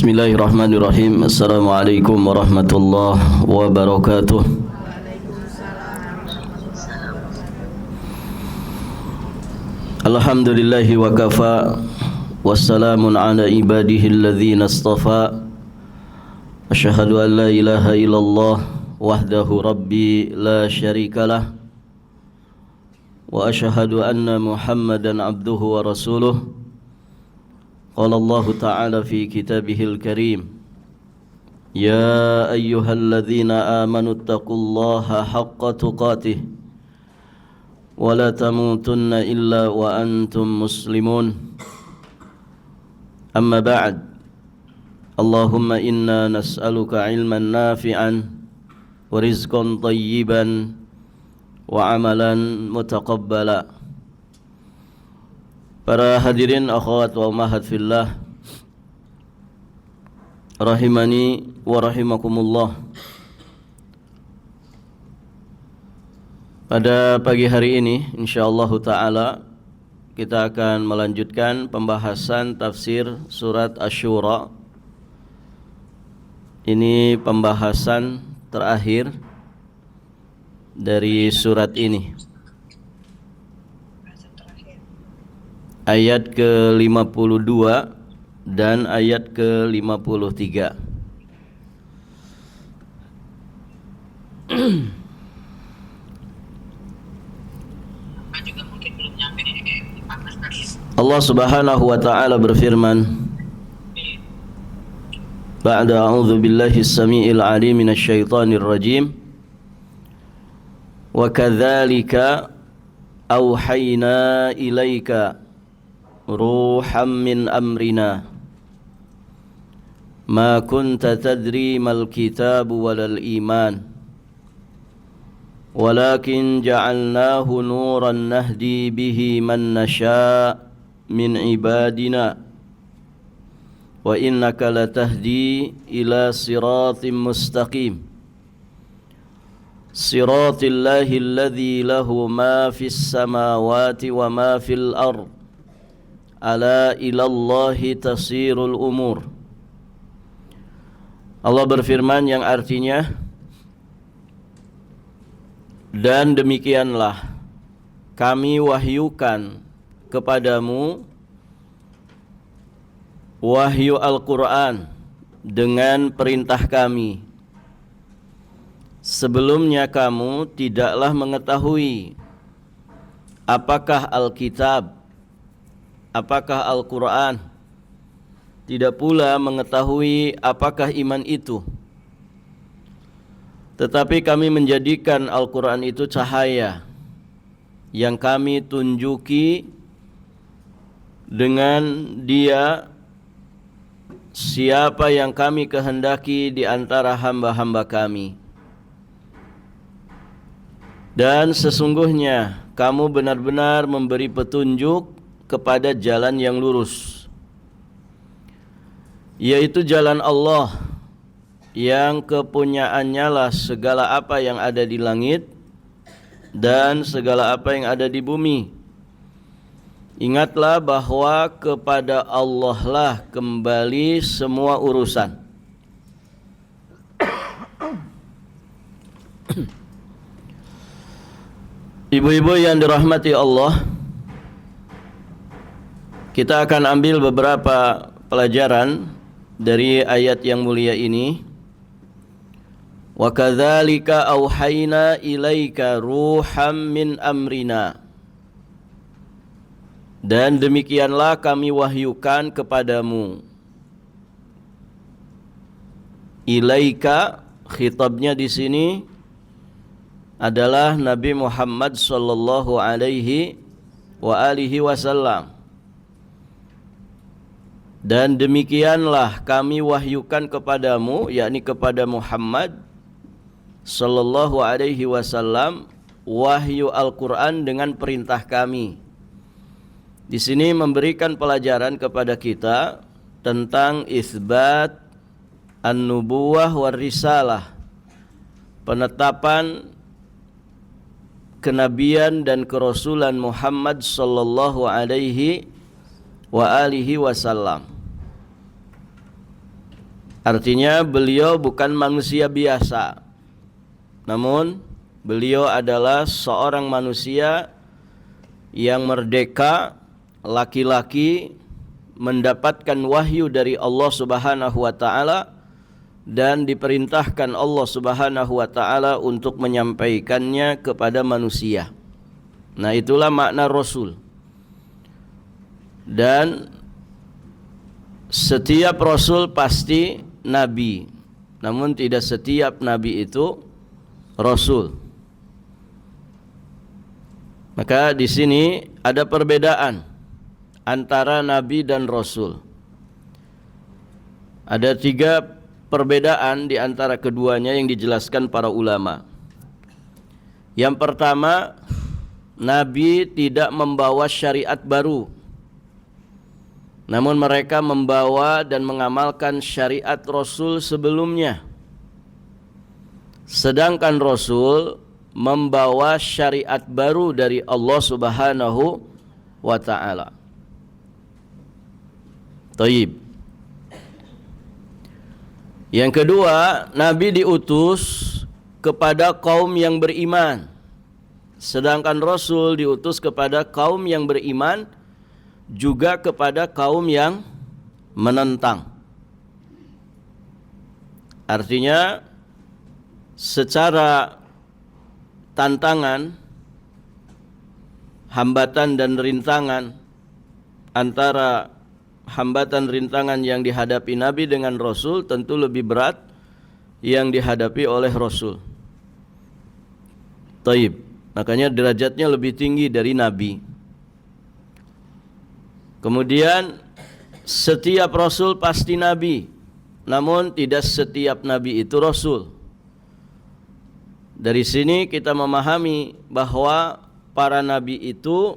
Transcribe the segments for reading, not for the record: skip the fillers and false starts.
Bismillahirrahmanirrahim. Assalamualaikum warahmatullahi wabarakatuh. Alhamdulillahi wa kafa. Wassalamun ala ibadihi alladhina astafa. Asyhadu an la ilaha illallah wahdahu rabbi la syarikalah. Wa asyhadu anna Muhammadan abduhu wa rasuluh. Qala Allah Ta'ala fi kitabihil karim, Ya ayyuhalladzina amanu taqullaha haqqa tuqatih wa la tamutunna illa wa antum muslimun. Amma ba'd. Allahumma inna nas'aluka ilman nafi'an wa rizqan tayyiban wa amalan mutaqabbala. Para hadirin akhwat wa ummahat fillah, rahimani wa rahimakumullah. Pada pagi hari ini insyaallah ta'ala kita akan melanjutkan pembahasan tafsir surat Asy-Syura. Ini pembahasan terakhir dari surat ini, ayat ke-52 dan ayat ke-53. Allah Subhanahu wa taala berfirman, Ba'da a'udzu billahi as-sami'il 'alim minasy syaithanir rajim. Wa kadzalika auhayna ilaika ruham min amrina ma kunta tadri mal kitabu walal iman walakin ja'alnahu nuran nahdi bihi man nasha' min ibadina wa innaka latahdi ila siratim mustaqim siratillahi alladhi lahu ma fis samawati wa ma fil ard Ala ilallahi tasirul umur. Allah berfirman yang artinya, dan demikianlah kami wahyukan kepadamu wahyu Al-Quran dengan perintah kami. Sebelumnya kamu tidaklah mengetahui apakah Alkitab, apakah Al-Quran, tidak pula mengetahui apakah iman itu. Tetapi kami menjadikan Al-Quran itu cahaya yang kami tunjuki dengan dia siapa yang kami kehendaki di antara hamba-hamba kami. Dan sesungguhnya kamu benar-benar memberi petunjuk kepada jalan yang lurus, yaitu jalan Allah yang kepunyaannya lah segala apa yang ada di langit dan segala apa yang ada di bumi. Ingatlah bahwa kepada Allah lah kembali semua urusan. Ibu-ibu yang dirahmati Allah, kita akan ambil beberapa pelajaran dari ayat yang mulia ini. Wa kadzalika auhayna ilaika ruham min amrina. Dan demikianlah kami wahyukan kepadamu. Ilaika, khitabnya di sini adalah Nabi Muhammad sallallahu alaihi wa alihi wasallam. Dan demikianlah kami wahyukan kepadamu, yakni kepada Muhammad sallallahu alaihi wasallam, wahyu Al-Quran dengan perintah kami. Di sini memberikan pelajaran kepada kita tentang isbat an-nubuwah war risalah, penetapan kenabian dan kerasulan Muhammad sallallahu alaihi wa alihi wasallam. Artinya beliau bukan manusia biasa, namun beliau adalah seorang manusia yang merdeka, laki-laki, mendapatkan wahyu dari Allah Subhanahu wa taala dan diperintahkan Allah Subhanahu wa taala untuk menyampaikannya kepada manusia. Nah, itulah makna rasul. Dan setiap rasul pasti nabi, namun tidak setiap nabi itu rasul. Maka di sini ada perbedaan antara nabi dan rasul. Ada 3 perbedaan di antara keduanya yang dijelaskan para ulama. Yang pertama, nabi tidak membawa syariat baru, namun mereka membawa dan mengamalkan syariat Rasul sebelumnya. Sedangkan Rasul membawa syariat baru dari Allah Subhanahu wa ta'ala. Taib. Yang kedua, Nabi diutus kepada kaum yang beriman, sedangkan Rasul diutus kepada kaum yang beriman juga kepada kaum yang menentang. Artinya secara tantangan, hambatan dan rintangan, antara hambatan rintangan yang dihadapi Nabi dengan Rasul tentu lebih berat yang dihadapi oleh Rasul. Taib. Makanya derajatnya lebih tinggi dari Nabi. Kemudian setiap Rasul pasti Nabi, namun tidak setiap Nabi itu Rasul. Dari sini kita memahami bahwa para Nabi itu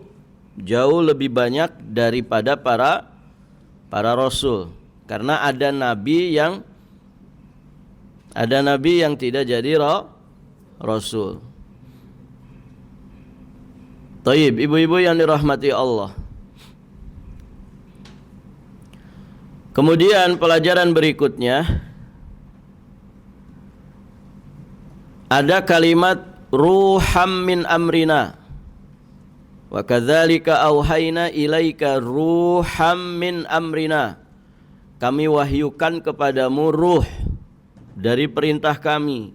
jauh lebih banyak daripada para Rasul. Karena ada Nabi yang tidak jadi Rasul. Taib, ibu-ibu yang dirahmati Allah. Kemudian pelajaran berikutnya ada kalimat ruham min amrina. Wa kadzalika auhayna ilaika ruham min amrina. Kami wahyukan kepadamu ruh dari perintah kami.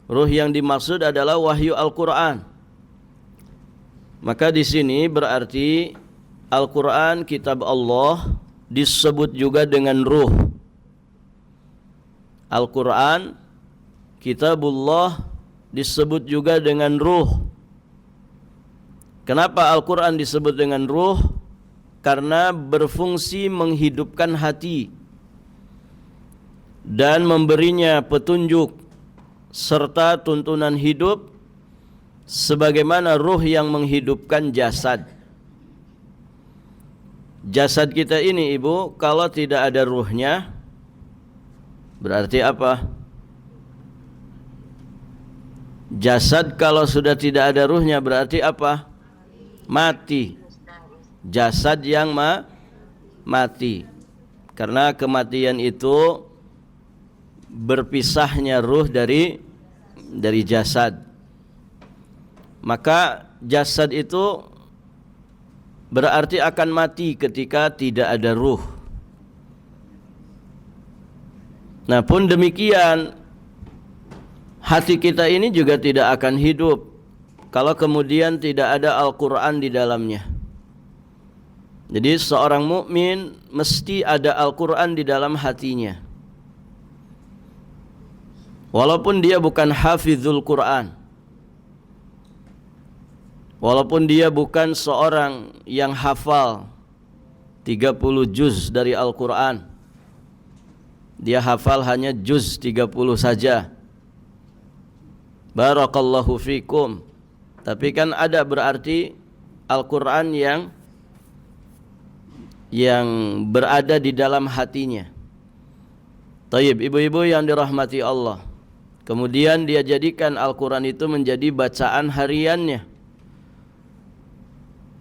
Ruh yang dimaksud adalah wahyu Al-Qur'an. Maka di sini berarti Al-Qur'an kitab Allah disebut juga dengan ruh. Al-Quran, kitabullah, disebut juga dengan ruh. Kenapa Al-Quran disebut dengan ruh? Karena berfungsi menghidupkan hati dan memberinya petunjuk serta tuntunan hidup sebagaimana ruh yang menghidupkan jasad. Jasad kita ini, ibu, kalau tidak ada ruhnya berarti apa? Jasad kalau sudah tidak ada ruhnya berarti apa? Mati. Jasad yang mati. Karena kematian itu berpisahnya ruh dari jasad. Maka jasad itu berarti akan mati ketika tidak ada ruh. Nah, pun demikian hati kita ini juga tidak akan hidup kalau kemudian tidak ada Al-Quran di dalamnya. Jadi seorang mukmin mesti ada Al-Quran di dalam hatinya. Walaupun dia bukan hafizul Quran, walaupun dia bukan seorang yang hafal 30 juz dari Al-Quran, dia hafal hanya juz 30 saja. Barakallahu fikum. Tapi kan ada berarti Al-Quran yang berada di dalam hatinya. Taib, ibu-ibu yang dirahmati Allah. Kemudian dia jadikan Al-Quran itu menjadi bacaan hariannya.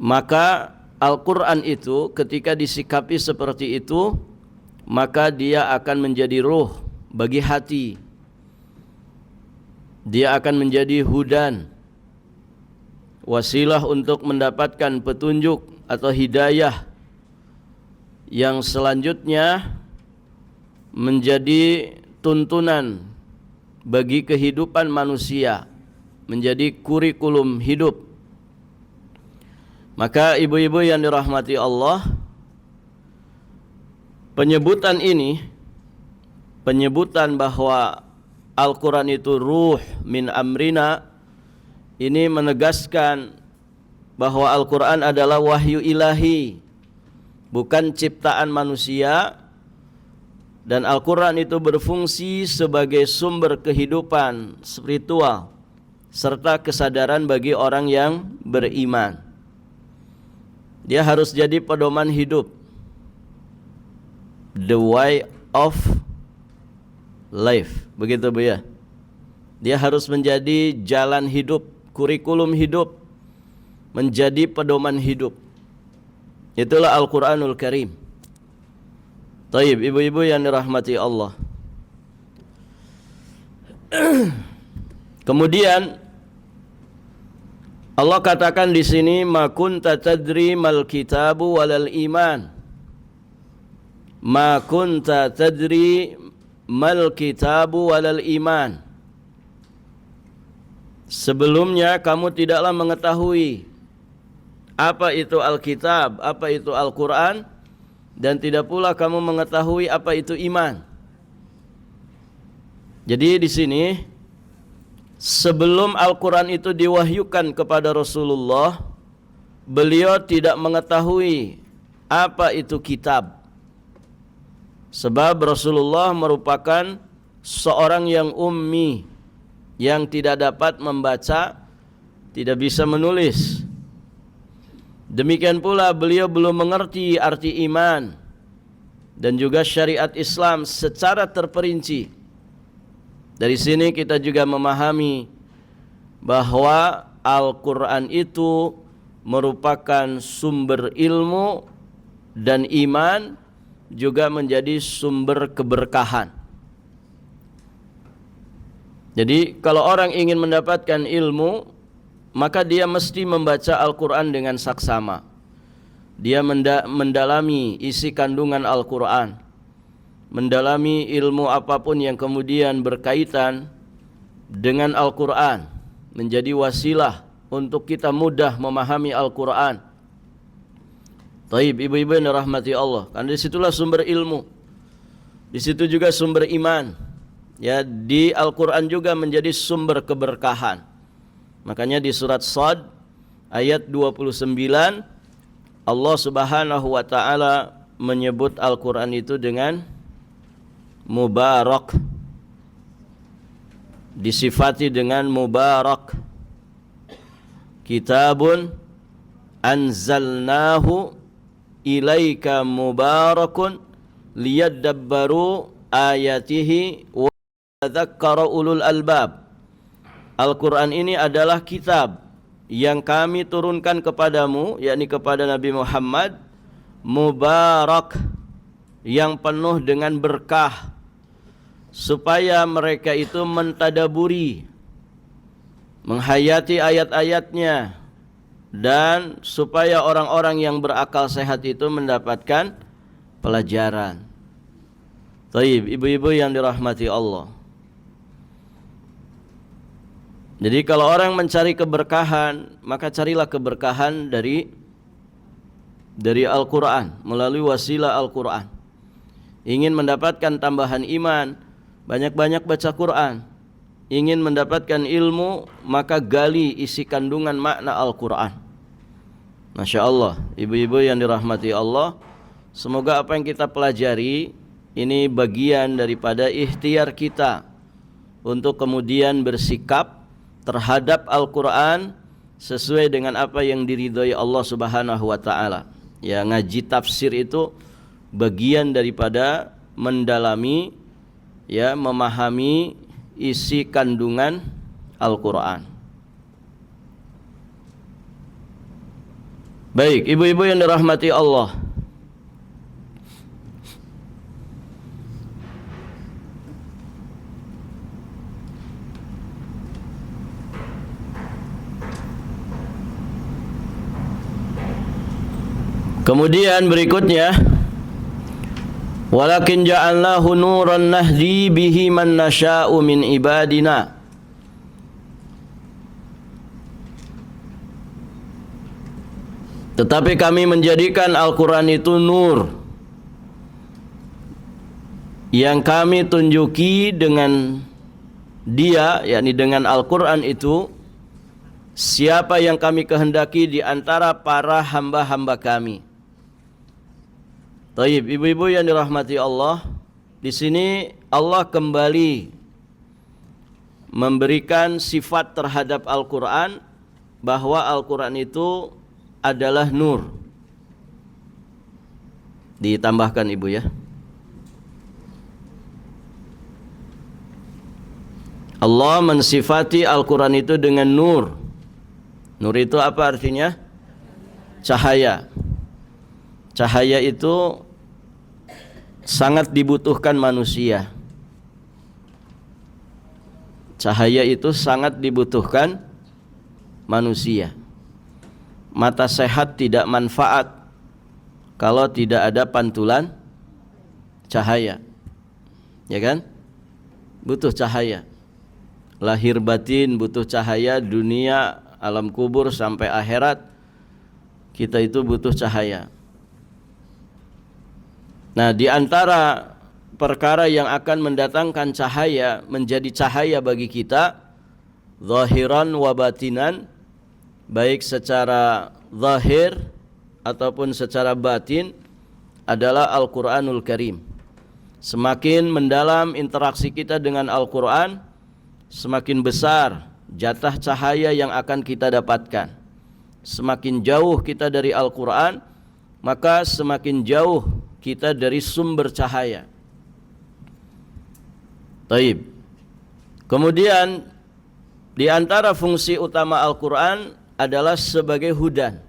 Maka Al-Quran itu ketika disikapi seperti itu, maka dia akan menjadi ruh bagi hati. Dia akan menjadi hudan, wasilah untuk mendapatkan petunjuk atau hidayah yang selanjutnya menjadi tuntunan bagi kehidupan manusia, menjadi kurikulum hidup. Maka ibu-ibu yang dirahmati Allah, penyebutan ini, penyebutan bahwa Al-Quran itu ruh min amrina, ini menegaskan bahwa Al-Quran adalah wahyu ilahi, bukan ciptaan manusia. Dan Al-Quran itu berfungsi sebagai sumber kehidupan spiritual serta kesadaran bagi orang yang beriman. Dia harus jadi pedoman hidup, the way of life, begitu Bu ya. Dia harus menjadi jalan hidup, kurikulum hidup, menjadi pedoman hidup. Itulah Al-Quranul Karim. Taib, ibu-ibu yang dirahmati Allah. Kemudian Allah katakan di sini, ma kunta tadri mal kitabu walal iman. Ma kunta tadri mal kitabu walal iman. Sebelumnya kamu tidaklah mengetahui apa itu Alkitab, apa itu Al-Quran, dan tidak pula kamu mengetahui apa itu iman. Jadi di sini, sebelum Al-Quran itu diwahyukan kepada Rasulullah, beliau tidak mengetahui apa itu kitab. Sebab Rasulullah merupakan seorang yang ummi, yang tidak dapat membaca, tidak bisa menulis. Demikian pula beliau belum mengerti arti iman dan juga syariat Islam secara terperinci. Dari sini kita juga memahami bahwa Al-Quran itu merupakan sumber ilmu dan iman, juga menjadi sumber keberkahan. Jadi kalau orang ingin mendapatkan ilmu, maka dia mesti membaca Al-Quran dengan saksama. Dia mendalami isi kandungan Al-Quran, mendalami ilmu apapun yang kemudian berkaitan dengan Al-Quran, menjadi wasilah untuk kita mudah memahami Al-Quran. Taib, ibu-ibu yang dirahmati Allah, karena disitulah sumber ilmu, di situ juga sumber iman. Ya, di Al-Quran juga menjadi sumber keberkahan. Makanya di surat Shad ayat 29 Allah Subhanahu wa taala menyebut Al-Quran itu dengan mubarak, disifati dengan mubarak. Kitabun anzalnahu ilaika mubarakun liyadabbaru ayatihi wa yadhakkara ulul albab. Al-Quran ini adalah kitab yang kami turunkan kepadamu, yakni kepada Nabi Muhammad, mubarak, yang penuh dengan berkah, supaya mereka itu mentadaburi, menghayati ayat-ayatnya, dan supaya orang-orang yang berakal sehat itu mendapatkan pelajaran. Taib, ibu-ibu yang dirahmati Allah. Jadi kalau orang mencari keberkahan, maka carilah keberkahan dari Al-Quran, melalui wasilah Al-Quran. Ingin mendapatkan tambahan iman, banyak-banyak baca Quran. Ingin mendapatkan ilmu, maka gali isi kandungan makna Al-Quran. Masya Allah, ibu-ibu yang dirahmati Allah, semoga apa yang kita pelajari ini bagian daripada ikhtiar kita untuk kemudian bersikap terhadap Al-Quran sesuai dengan apa yang diridhoi Allah Subhanahu wa taala. Ya, ngaji tafsir itu bagian daripada mendalami, ya, memahami isi kandungan Al-Quran. Baik, ibu-ibu yang dirahmati Allah, Kemudian berikutnya, walakin ja'alnahu nuran nahdi bihi man nasha'u min ibadina. Tetapi kami menjadikan Al-Quran itu nur yang kami tunjuki dengan dia, yakni dengan Al-Quran itu, siapa yang kami kehendaki di antara para hamba-hamba kami. Taib, ibu-ibu yang dirahmati Allah, di sini Allah kembali memberikan sifat terhadap Al-Quran, bahwa Al-Quran itu adalah nur. Ditambahkan ibu ya. Allah mensifati Al-Quran itu dengan nur. Nur itu apa artinya? Cahaya. Cahaya itu sangat dibutuhkan manusia. Cahaya itu sangat dibutuhkan manusia. Mata sehat tidak manfaat kalau tidak ada pantulan cahaya. Ya kan? Butuh cahaya. Lahir batin butuh cahaya, dunia, alam kubur sampai akhirat kita itu butuh cahaya. Nah, di antara perkara yang akan mendatangkan cahaya, menjadi cahaya bagi kita, zahiran wa batinan, baik secara zahir ataupun secara batin, adalah Al-Quranul Karim. Semakin mendalam interaksi kita dengan Al-Quran, semakin besar jatah cahaya yang akan kita dapatkan. Semakin jauh kita dari Al-Quran, maka semakin jauh kita dari sumber cahaya. Taib. Kemudian di antara fungsi utama Al-Quran adalah sebagai hudan.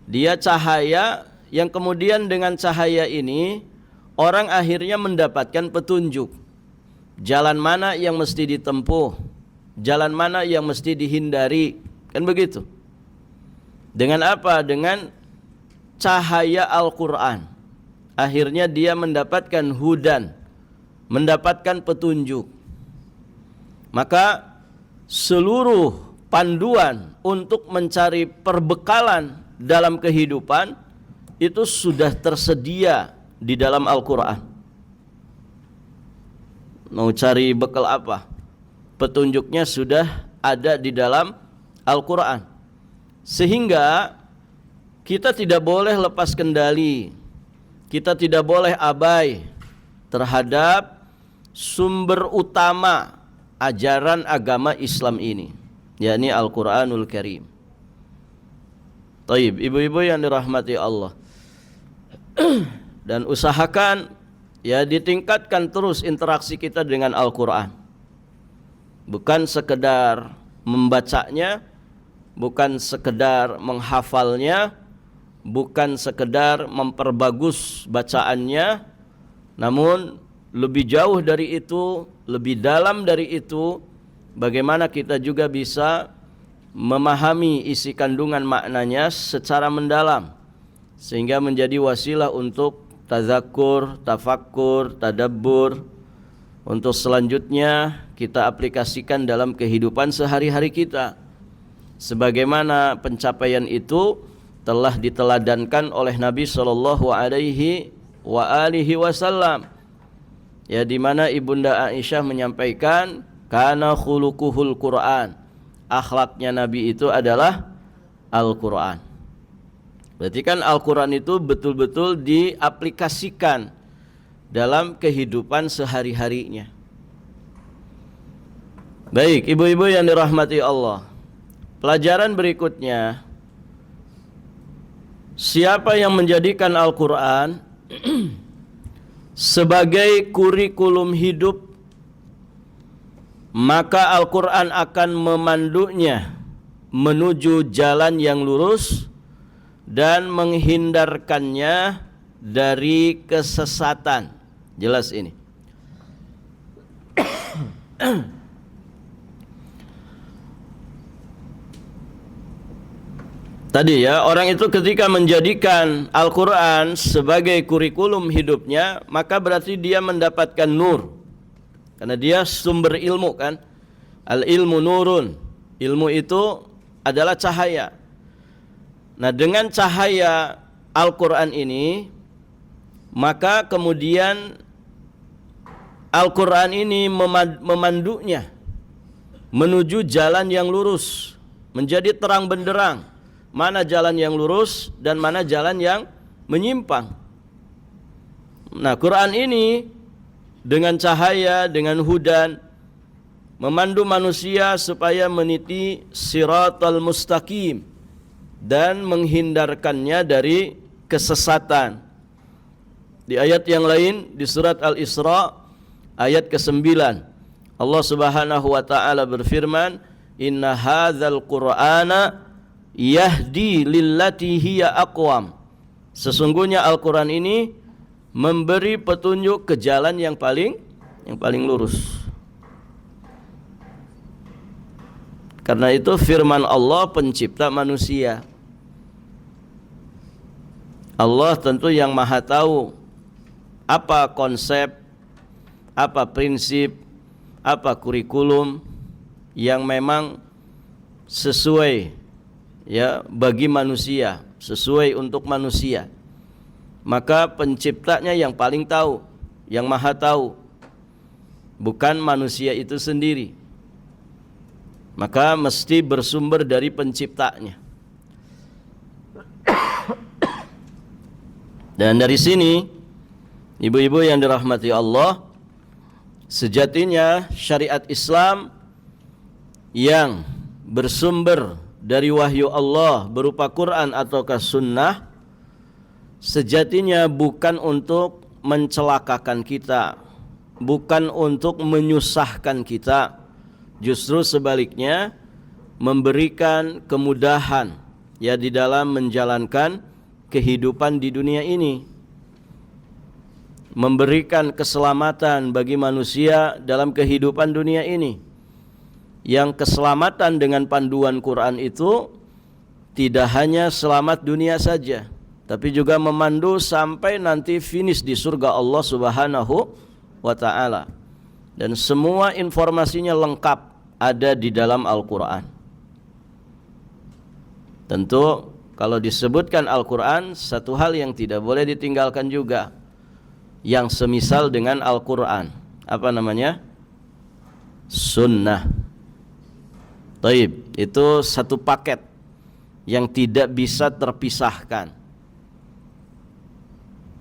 Dia cahaya yang kemudian dengan cahaya ini orang akhirnya mendapatkan petunjuk. Jalan mana yang mesti ditempuh, jalan mana yang mesti dihindari, kan begitu. Dengan apa? Dengan cahaya Al-Quran. Akhirnya dia mendapatkan hudan, mendapatkan petunjuk. Maka seluruh panduan untuk mencari perbekalan dalam kehidupan itu sudah tersedia di dalam Al-Quran. Mau cari bekal apa? Petunjuknya sudah ada di dalam Al-Quran. Sehingga kita tidak boleh lepas kendali, kita tidak boleh abai terhadap sumber utama ajaran agama Islam ini, yakni Al-Quranul Karim. Taib, ibu-ibu yang dirahmati Allah. Dan usahakan ya ditingkatkan terus interaksi kita dengan Al-Quran. Bukan sekedar membacanya, bukan sekedar menghafalnya, bukan sekedar memperbagus bacaannya, namun lebih jauh dari itu, lebih dalam dari itu, bagaimana kita juga bisa memahami isi kandungan maknanya secara mendalam, sehingga menjadi wasilah untuk tazakkur, tafakkur, tadabbur, untuk selanjutnya kita aplikasikan dalam kehidupan sehari-hari kita. Sebagaimana pencapaian itu telah diteladankan oleh Nabi sallallahu alaihi wasallam. Ya, di mana Ibunda Aisyah menyampaikan, kana khuluquhul Quran. Akhlaknya Nabi itu adalah Al-Quran. Berarti kan Al-Quran itu betul-betul diaplikasikan dalam kehidupan sehari-harinya. Baik, ibu-ibu yang dirahmati Allah. Pelajaran berikutnya, siapa yang menjadikan Al-Quran sebagai kurikulum hidup, maka Al-Quran akan memandunya menuju jalan yang lurus dan menghindarkannya dari kesesatan. Jelas ini. Tadi ya, orang itu ketika menjadikan Al-Quran sebagai kurikulum hidupnya, maka berarti dia mendapatkan nur. Karena dia sumber ilmu kan. Al-ilmu nurun. Ilmu itu adalah cahaya. Nah, dengan cahaya Al-Quran ini, maka kemudian Al-Quran ini memandunya menuju jalan yang lurus, menjadi terang benderang mana jalan yang lurus dan mana jalan yang menyimpang. Nah, Quran ini dengan cahaya, dengan hudan, memandu manusia supaya meniti siratal mustaqim dan menghindarkannya dari kesesatan. Di ayat yang lain di surat Al-Isra ayat ke-9, Allah Subhanahu wa taala berfirman, "Inna hadzal Qur'ana yahdi lillati hiya aqwam." Sesungguhnya Al-Qur'an ini memberi petunjuk ke jalan yang paling lurus. Karena itu firman Allah pencipta manusia. Allah tentu yang maha tahu apa konsep, apa prinsip, apa kurikulum yang memang sesuai ya bagi manusia, sesuai untuk manusia. Maka penciptanya yang paling tahu, yang maha tahu, bukan manusia itu sendiri. Maka mesti bersumber dari penciptanya. Dan dari sini, ibu-ibu yang dirahmati Allah, sejatinya syariat Islam yang bersumber dari wahyu Allah berupa Quran ataukah sunnah, sejatinya bukan untuk mencelakakan kita, bukan untuk menyusahkan kita, justru sebaliknya memberikan kemudahan ya di dalam menjalankan kehidupan di dunia ini, memberikan keselamatan bagi manusia dalam kehidupan dunia ini. Yang keselamatan dengan panduan Quran itu tidak hanya selamat dunia saja, tapi juga memandu sampai nanti finish di surga Allah Subhanahu wa taala. Dan semua informasinya lengkap ada di dalam Al-Quran. Tentu kalau disebutkan Al-Quran, satu hal yang tidak boleh ditinggalkan juga, yang semisal dengan Al-Quran. Apa namanya? Sunnah. Taib, itu satu paket yang tidak bisa terpisahkan.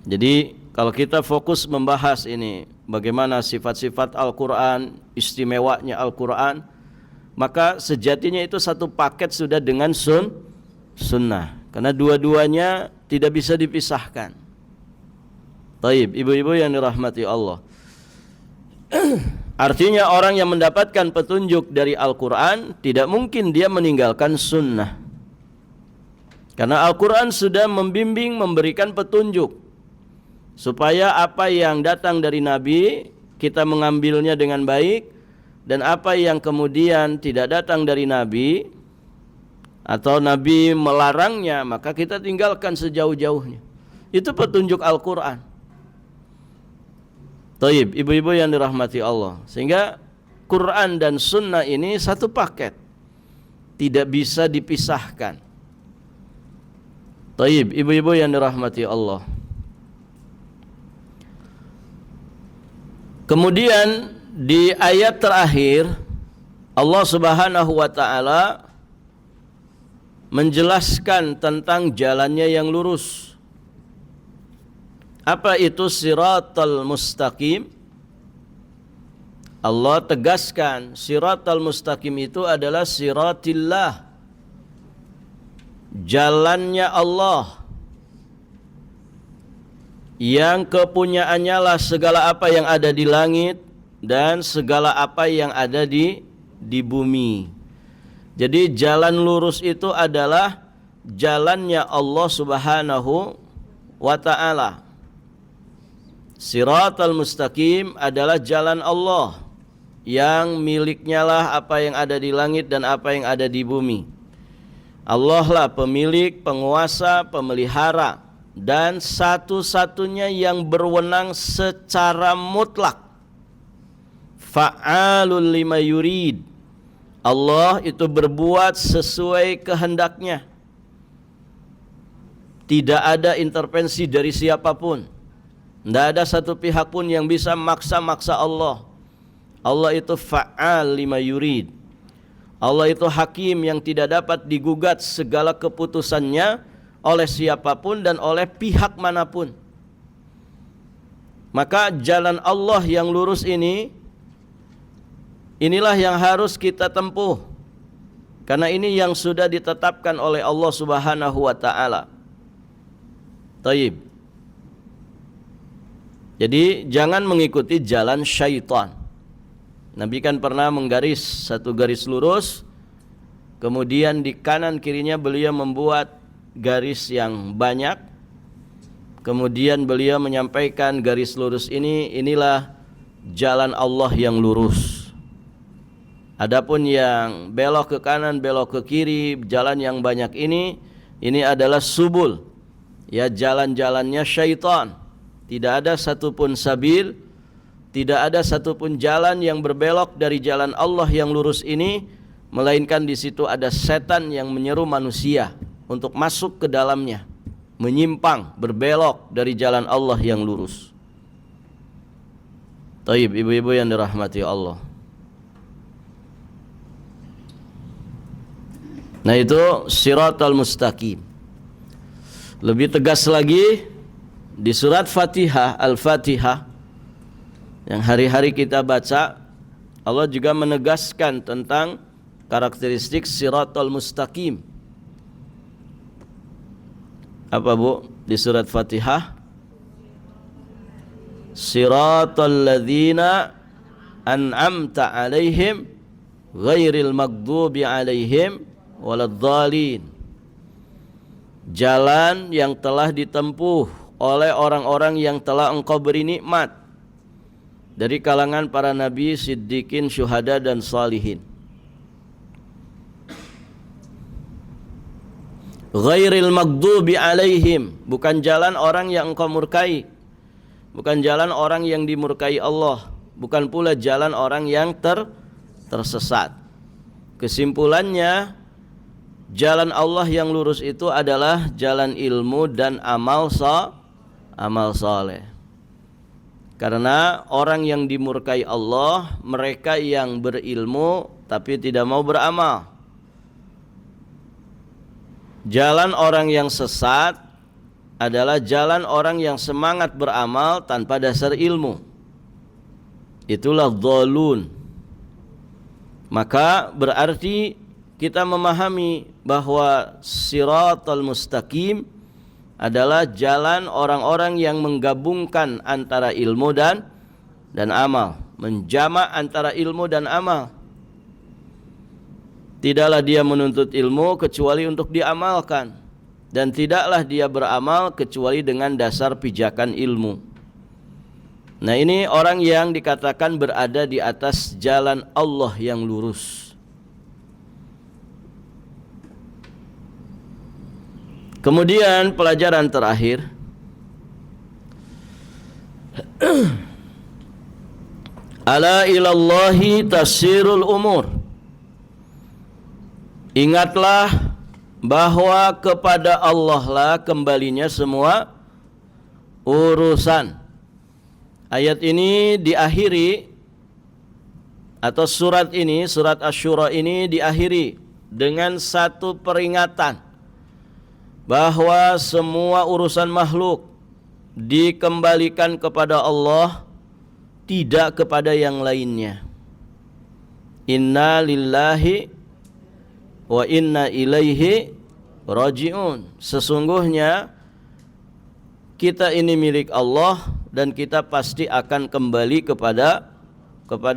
Jadi kalau kita fokus membahas ini, bagaimana sifat-sifat Al-Quran, istimewanya Al-Quran, maka sejatinya itu satu paket sudah dengan sunnah. Karena dua-duanya tidak bisa dipisahkan. Taib, ibu-ibu yang dirahmati Allah. Artinya orang yang mendapatkan petunjuk dari Al-Quran tidak mungkin dia meninggalkan sunnah. Karena Al-Quran sudah membimbing, memberikan petunjuk supaya apa yang datang dari Nabi kita mengambilnya dengan baik, dan apa yang kemudian tidak datang dari Nabi atau Nabi melarangnya maka kita tinggalkan sejauh-jauhnya. Itu petunjuk Al-Quran. Taib, ibu-ibu yang dirahmati Allah. Sehingga Quran dan sunnah ini satu paket, tidak bisa dipisahkan. Taib, ibu-ibu yang dirahmati Allah. Kemudian di ayat terakhir Allah Subhanahu wa taala menjelaskan tentang jalannya yang lurus. Apa itu siratal mustaqim? Allah tegaskan siratal mustaqim itu adalah siratillah, jalannya Allah, yang kepunyaannya lah segala apa yang ada di langit dan segala apa yang ada di bumi. Jadi jalan lurus itu adalah jalannya Allah Subhanahu wa ta'ala. Siratal mustaqim adalah jalan Allah yang miliknya lah apa yang ada di langit dan apa yang ada di bumi. Allah lah pemilik, penguasa, pemelihara, dan satu-satunya yang berwenang secara mutlak. Fa'alul lima yurid. Allah itu berbuat sesuai kehendaknya. Tidak ada intervensi dari siapapun. Tidak ada satu pihak pun yang bisa maksa-maksa Allah. Allah itu fa'al lima yurid. Allah itu hakim yang tidak dapat digugat segala keputusannya oleh siapapun dan oleh pihak manapun. Maka jalan Allah yang lurus ini, inilah yang harus kita tempuh. Karena ini yang sudah ditetapkan oleh Allah Subhanahu wa taala. Taib. Jadi jangan mengikuti jalan syaitan. Nabi kan pernah menggaris satu garis lurus, kemudian di kanan kirinya beliau membuat garis yang banyak. Kemudian beliau menyampaikan garis lurus ini, inilah jalan Allah yang lurus. Adapun yang belok ke kanan, belok ke kiri, jalan yang banyak ini adalah subul. Ya, jalan-jalannya syaitan. Tidak ada satupun sabil, tidak ada satupun jalan yang berbelok dari jalan Allah yang lurus ini, melainkan di situ ada setan yang menyeru manusia untuk masuk ke dalamnya, menyimpang, berbelok dari jalan Allah yang lurus. Taib, ibu-ibu yang dirahmati Allah. Nah, itu siratal mustaqim. Lebih tegas lagi di surat Fatihah, Al-Fatihah yang hari-hari kita baca, Allah juga menegaskan tentang karakteristik siratal mustaqim. Apa Bu di surat Fatihah? Siratal ladzina an'amta alaihim ghairil maghdubi alaihim waladhdallin. Jalan yang telah ditempuh oleh orang-orang yang telah Engkau beri nikmat dari kalangan para nabi, siddiqin, syuhada dan salihin. Ghairil maghdubi alaihim, bukan jalan orang yang Engkau murkai, bukan jalan orang yang dimurkai Allah, bukan pula jalan orang yang tersesat. Kesimpulannya, jalan Allah yang lurus itu adalah jalan ilmu dan amal saleh. Karena orang yang dimurkai Allah, mereka yang berilmu tapi tidak mau beramal. Jalan orang yang sesat adalah jalan orang yang semangat beramal tanpa dasar ilmu. Itulah dhalun. Maka berarti kita memahami bahwa siratal mustaqim adalah jalan orang-orang yang menggabungkan antara ilmu dan amal, menjamak antara ilmu dan amal. Tidaklah dia menuntut ilmu kecuali untuk diamalkan, dan tidaklah dia beramal kecuali dengan dasar pijakan ilmu. Nah, ini orang yang dikatakan berada di atas jalan Allah yang lurus. Kemudian pelajaran terakhir, ala ilallahi tasirul umur. Ingatlah bahwa kepada Allah lah kembalinya semua urusan. Ayat ini diakhiri, atau surat ini, surat Asy-Syura ini diakhiri dengan satu peringatan bahwa semua urusan makhluk dikembalikan kepada Allah, tidak kepada yang lainnya. Inna lillahi wa inna ilaihi raji'un. Sesungguhnya kita ini milik Allah dan kita pasti akan kembali kepada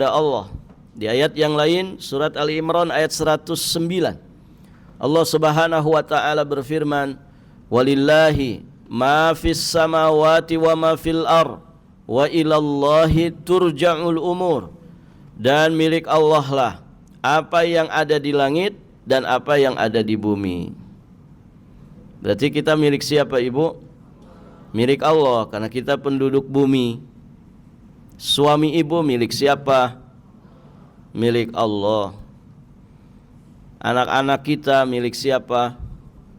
Allah. Di ayat yang lain, surat Ali Imran ayat 109, Allah Subhanahu wa taala berfirman, walillahi ma fis samawati wa ma fil ard wa ilallahi turja'ul umur. Dan milik Allah lah apa yang ada di langit dan apa yang ada di bumi. Berarti kita milik siapa, Ibu? Milik Allah, karena kita penduduk bumi. Suami ibu milik siapa? Milik Allah. Anak-anak kita milik siapa?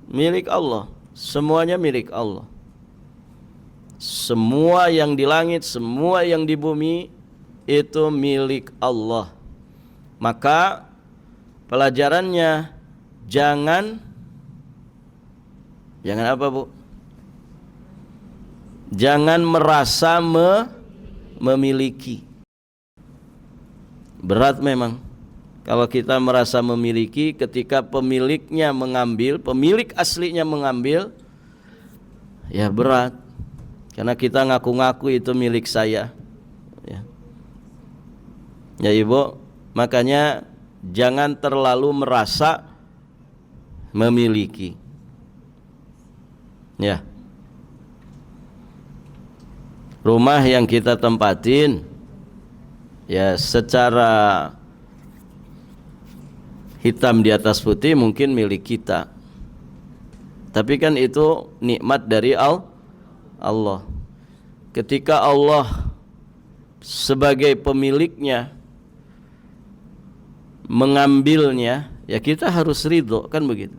Milik Allah. Semuanya milik Allah. Semua yang di langit, semua yang di bumi itu milik Allah. Maka pelajarannya jangan apa, Bu? Jangan merasa memiliki. Berat memang kalau kita merasa memiliki ketika pemiliknya mengambil, pemilik aslinya mengambil, ya berat. Karena kita ngaku-ngaku itu milik saya. Ya Ibu, makanya jangan terlalu merasa memiliki. Ya. Rumah yang kita tempatin ya secara hitam di atas putih mungkin milik kita. Tapi kan itu nikmat dari Allah. Ketika Allah sebagai pemiliknya mengambilnya, ya kita harus ridho, kan begitu.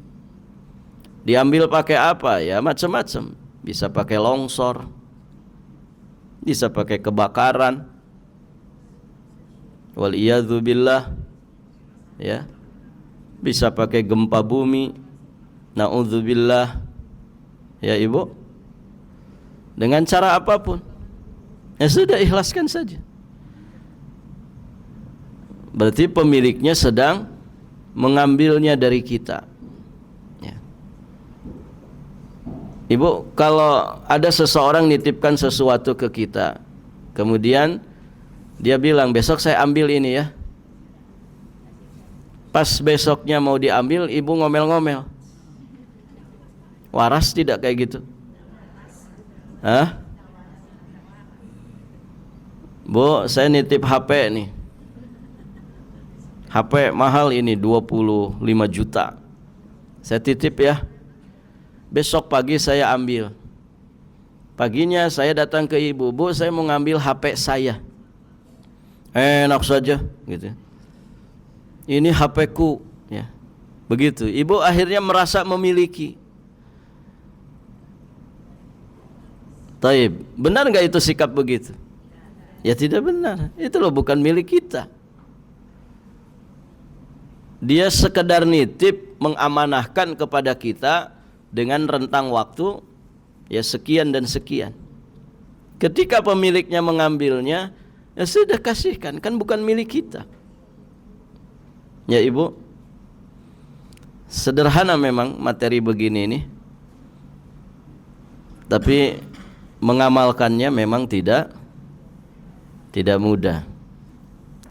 Diambil pakai apa? Ya macam-macam. Bisa pakai longsor, bisa pakai kebakaran, wal iyadzu billah, ya, bisa pakai gempa bumi, naudzubillah, ya Ibu, dengan cara apapun, ya sudah ikhlaskan saja. Berarti pemiliknya sedang mengambilnya dari kita. Ibu, kalau ada seseorang nitipkan sesuatu ke kita, kemudian dia bilang besok saya ambil ini ya. Pas besoknya mau diambil, ibu ngomel-ngomel. Waras tidak kayak gitu? Hah? Bu, saya nitip HP nih. HP mahal ini 25 juta. Saya titip ya. Besok pagi saya ambil. Paginya saya datang ke ibu, Bu, saya mau ngambil HP saya. Enak saja, gitu. Ini HP-ku, ya. Begitu. Ibu akhirnya merasa memiliki. Taib, benar nggak itu sikap begitu? Ya tidak benar. Itu loh bukan milik kita. Dia sekedar nitip, mengamanahkan kepada kita dengan rentang waktu ya sekian dan sekian. Ketika pemiliknya mengambilnya, ya sudah kasihkan, kan bukan milik kita. Ya Ibu, sederhana memang materi begini ini, tapi mengamalkannya memang tidak mudah.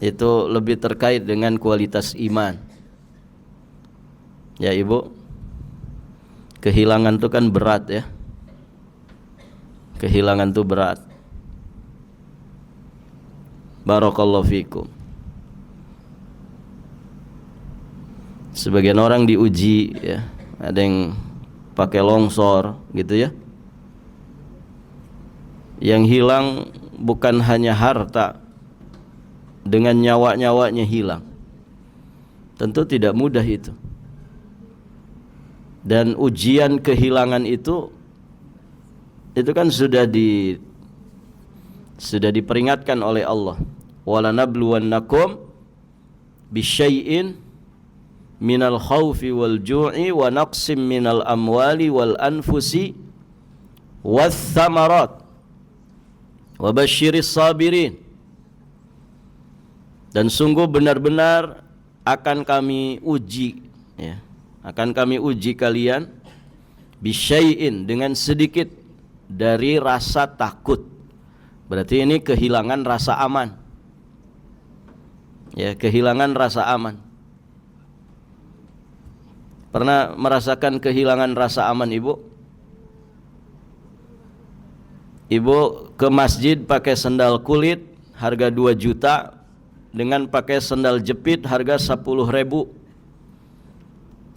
Itu lebih terkait dengan kualitas iman. Ya Ibu, kehilangan itu kan berat ya. Kehilangan itu berat. Barakallahu fikum. Sebagian orang diuji ya, ada yang pakai longsor gitu ya. Yang hilang bukan hanya harta, dengan nyawa-nyawanya hilang. Tentu tidak mudah itu. Dan ujian kehilangan itu kan sudah diperingatkan oleh Allah. Wala nabluwannakum bisyai'in minal khaufi wal ju'i wa naqsim minal amwali wal anfusi wath thamarat wa basyiris sabirin. Dan sungguh benar-benar akan kami uji ya. Akan kami uji kalian bisyai'in, dengan sedikit dari rasa takut. Berarti ini kehilangan rasa aman. Ya, kehilangan rasa aman. Pernah merasakan kehilangan rasa aman Ibu? Ibu ke masjid pakai sendal kulit harga 2 juta dengan pakai sendal jepit harga 10.000.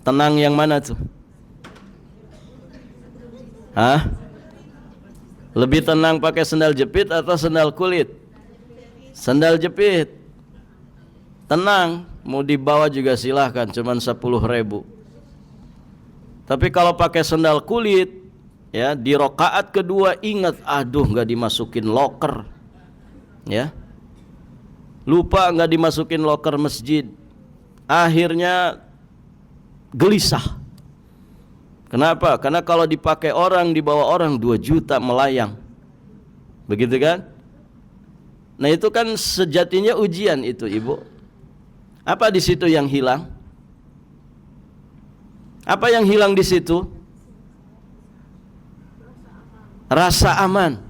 Tenang yang mana tuh? Hah? Lebih tenang pakai sendal jepit atau sendal kulit? Sendal jepit. Tenang, mau dibawa juga silahkan, cuman 10.000. Tapi kalau pakai sendal kulit, ya di rakaat kedua ingat, aduh nggak dimasukin loker, ya, lupa nggak dimasukin loker masjid, akhirnya gelisah. Kenapa? Karena kalau dipakai orang, dibawa orang 2 juta melayang, begitu kan? Nah itu kan sejatinya ujian itu, ibu. Apa di situ yang hilang? Apa yang hilang di situ? Rasa aman.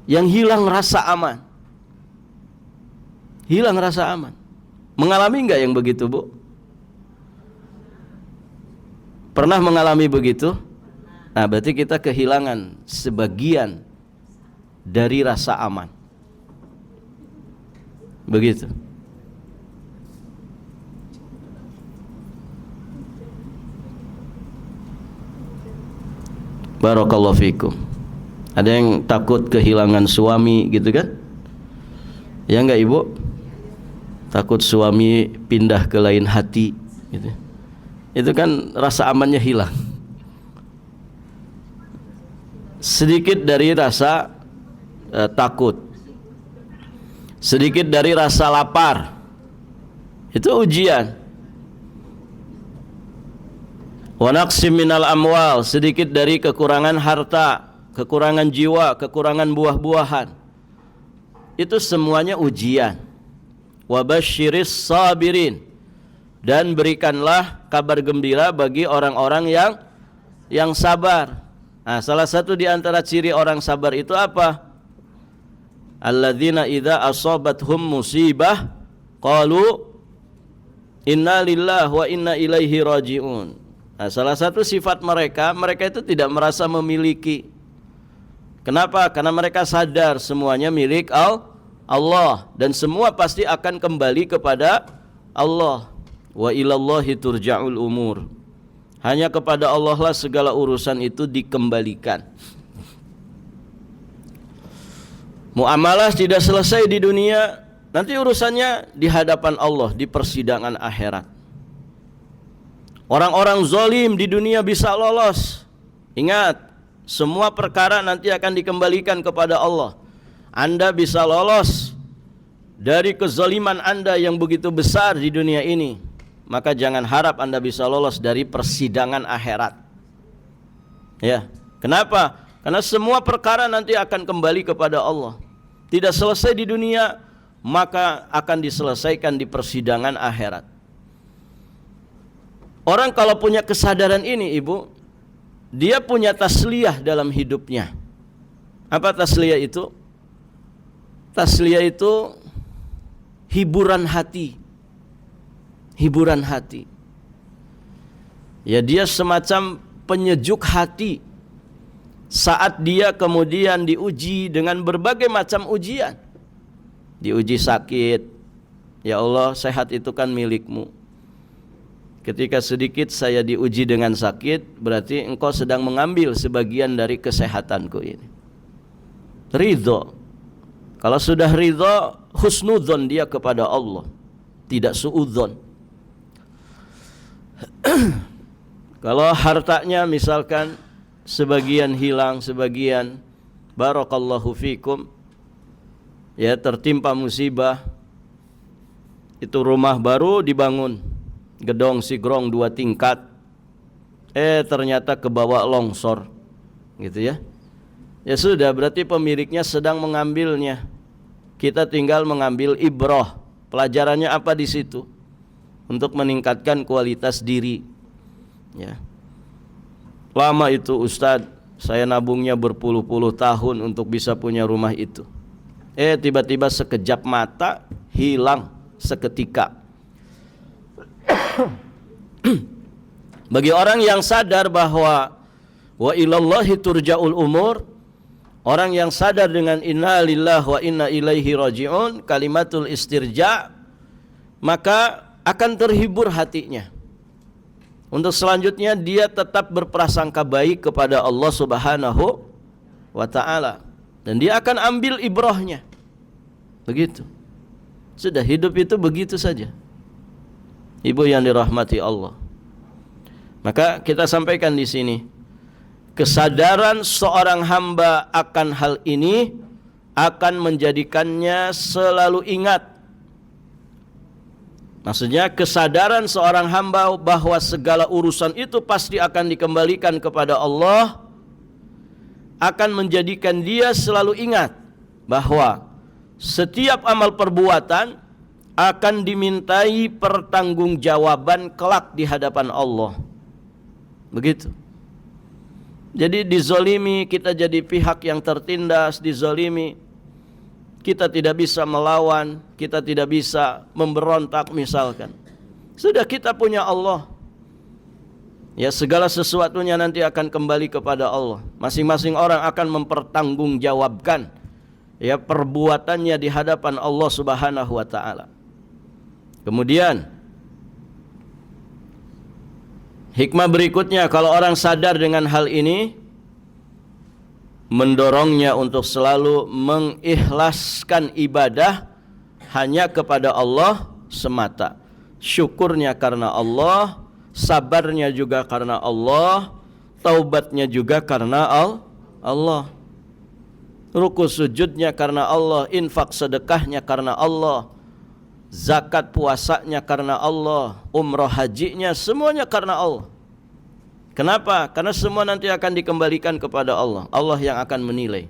Yang hilang rasa aman. Hilang rasa aman. Mengalami enggak yang begitu, Bu? Pernah mengalami begitu? Nah, berarti kita kehilangan sebagian dari rasa aman. Begitu. Barakallahu fikum. Ada yang takut kehilangan suami gitu kan? Ya enggak, Ibu? Takut suami pindah ke lain hati gitu. Itu kan rasa amannya hilang. Sedikit dari rasa takut. Sedikit dari rasa lapar. Itu ujian. Wa naqsim minal amwal, sedikit dari kekurangan harta, kekurangan jiwa, kekurangan buah-buahan. Itu semuanya ujian. Wa basyiris sabirin, dan berikanlah kabar gembira bagi orang-orang yang sabar. Nah, salah satu di antara ciri orang sabar itu apa? Alladzina idza asabathum musibah qalu inna lillahi wa inna ilaihi raji'un. Nah, salah satu sifat mereka itu tidak merasa memiliki. Kenapa? Karena mereka sadar semuanya milik Allah dan semua pasti akan kembali kepada Allah. Wa ilallahi turja'ul umur. Hanya kepada Allah lah segala urusan itu dikembalikan. Muamalah tidak selesai di dunia, nanti urusannya di hadapan Allah, di persidangan akhirat. Orang-orang zalim di dunia bisa lolos. Ingat, semua perkara nanti akan dikembalikan kepada Allah. Anda bisa lolos dari kezaliman Anda yang begitu besar di dunia ini, maka jangan harap Anda bisa lolos dari persidangan akhirat. Ya, kenapa? Karena semua perkara nanti akan kembali kepada Allah. Tidak selesai di dunia, maka akan diselesaikan di persidangan akhirat. Orang kalau punya kesadaran ini, Ibu, dia punya tasliyah dalam hidupnya. Apa tasliyah itu? Tasliyah itu hiburan hati. Hiburan hati. Ya, dia semacam penyejuk hati saat dia kemudian diuji dengan berbagai macam ujian. Diuji sakit. Ya Allah, sehat itu kan milik-Mu. Ketika sedikit saya diuji dengan sakit, berarti Engkau sedang mengambil sebagian dari kesehatanku ini. Ridho. Kalau sudah ridho, husnudzon dia kepada Allah, tidak suudzon. Kalau hartanya misalkan sebagian hilang, sebagian barakallahu fikum, ya tertimpa musibah, itu rumah baru dibangun, gedong sigrong 2 tingkat, ternyata kebawa longsor, gitu ya. Ya sudah, berarti pemiliknya sedang mengambilnya. Kita tinggal mengambil ibrah. Pelajarannya apa di situ? Untuk meningkatkan kualitas diri. Ya. Lama itu Ustadz, saya nabungnya berpuluh-puluh tahun untuk bisa punya rumah itu. Tiba-tiba sekejap mata hilang seketika. Bagi orang yang sadar bahwa wa ilallahi turja'ul umur, orang yang sadar dengan inna lillahi wa inna ilaihi raji'un, kalimatul istirja', maka akan terhibur hatinya. Untuk selanjutnya dia tetap berprasangka baik kepada Allah Subhanahu wa ta'ala, dan dia akan ambil ibrahnya. Begitu. Sudah, hidup itu begitu saja. Ibu yang dirahmati Allah. Maka kita sampaikan di sini, kesadaran seorang hamba akan hal ini akan menjadikannya selalu ingat. Maksudnya kesadaran seorang hamba bahwa segala urusan itu pasti akan dikembalikan kepada Allah akan menjadikan dia selalu ingat bahwa setiap amal perbuatan akan dimintai pertanggungjawaban kelak di hadapan Allah. Begitu. Jadi dizolimi, kita jadi pihak yang tertindas, dizolimi. Kita tidak bisa melawan, kita tidak bisa memberontak misalkan. Sudah, kita punya Allah. Ya, segala sesuatunya nanti akan kembali kepada Allah. Masing-masing orang akan mempertanggungjawabkan ya perbuatannya di hadapan Allah Subhanahu wa ta'ala. Kemudian hikmah berikutnya, kalau orang sadar dengan hal ini, mendorongnya untuk selalu mengikhlaskan ibadah hanya kepada Allah semata. Syukurnya karena Allah, sabarnya juga karena Allah, taubatnya juga karena Allah. Ruku sujudnya karena Allah, infak sedekahnya karena Allah, zakat puasanya karena Allah, umroh hajinya semuanya karena Allah. Kenapa? Karena semua nanti akan dikembalikan kepada Allah. Allah yang akan menilai.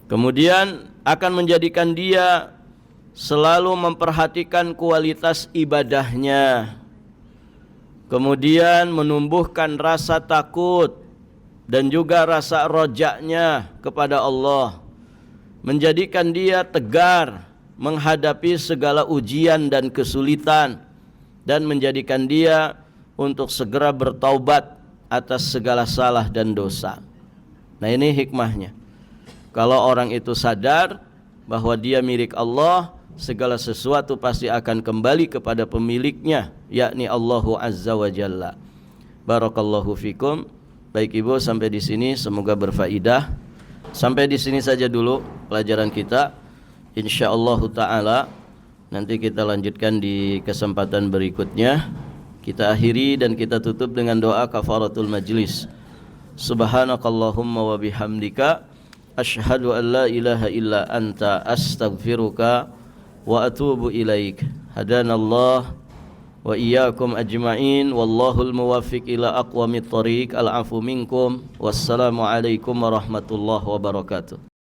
Kemudian akan menjadikan dia selalu memperhatikan kualitas ibadahnya. Kemudian menumbuhkan rasa takut dan juga rasa rojaknya kepada Allah. Menjadikan dia tegar menghadapi segala ujian dan kesulitan, dan menjadikan dia untuk segera bertaubat atas segala salah dan dosa. Nah, ini hikmahnya. Kalau orang itu sadar bahwa dia milik Allah, segala sesuatu pasti akan kembali kepada pemiliknya, yakni Allahu Azza wa Jalla. Barakallahu fikum. Baik Ibu, sampai di sini semoga berfaedah. Sampai di sini saja dulu pelajaran kita. Insyaallah taala nanti kita lanjutkan di kesempatan berikutnya. Kita akhiri dan kita tutup dengan doa kafaratul majlis. Subhanakallahumma wa bihamdika asyhadu an la ilaha illa anta astaghfiruka wa atubu ilaik. Hadanallah wa iyyakum ajma'in, wallahul muwaffiq ila aqwamit thoriq. Al-afu minkum. Wassalamu alaikum warahmatullahi wabarakatuh.